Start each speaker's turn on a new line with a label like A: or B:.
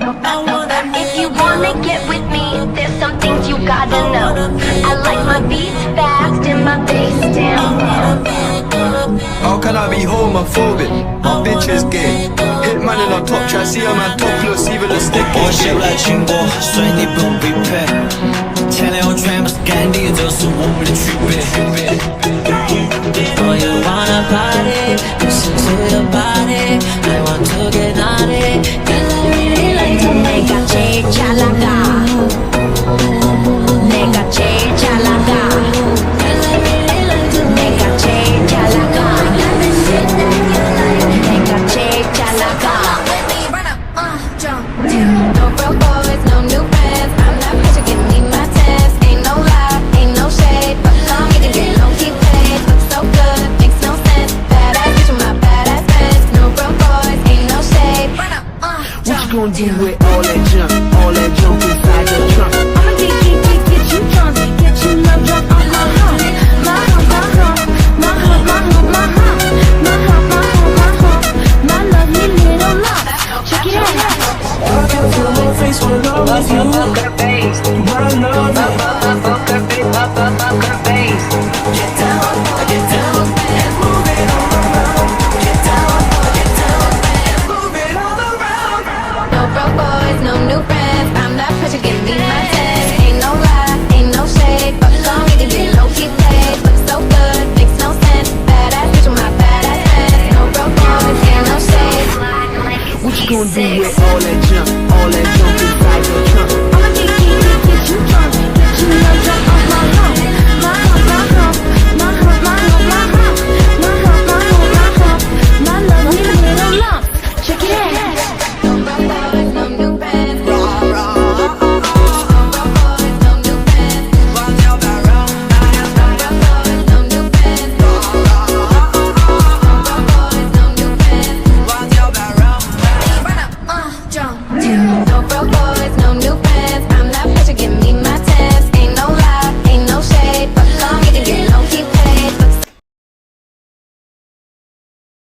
A: If you wanna get with me, there's some things you gotta know. I like my beats fast and my bass down low.
B: How can I be homophobic? My bitch is gay. Hitman in a top try, see a man topless, even a stick
C: 我
B: is
C: 写
B: gay.
C: 来经过，所以你不用必配。前六全部是干地，这是我们的区别。Oh, you wanna party? Listen to your body. I want to get naughty. Girl, I really like to
A: 내가 제일 잘 나가. 내가 제일 잘 나가.
C: Girl, I really like to
A: 내가 제일 잘 나가. 내가 제일 잘 나가. No broke boys, no new friends. I'm not pressure, give me my test. Ain't no lie, ain't no shade. But long as you get low, keep paid. Look so good, makes no sense. Badass bitch with my badass friends. No broke boys, ain't no shade.
D: What you gonna do with all that junk inside the trunk?
A: I'ma get you drunk, get you love drunk on my hump, my hump, my hump, my hump, my hump, my hump, my hump, my hump, my hump, my lovely little lump. Check it out.
D: I can feel my face when I'm with you. My love,
C: get down, get down, and move it all around. Get down, get down, and move it all around.
A: No broke boys, no new friends. I'm not pressure, give me my test. Ain't no lie, ain't no shade. But long as you get low, keep paid. Look so good, makes no sense. Badass bitch with my badass friends. No broke boys, ain't no shade.
D: what you gonna do with all that junk inside the trunk?
A: I'ma get you drunk,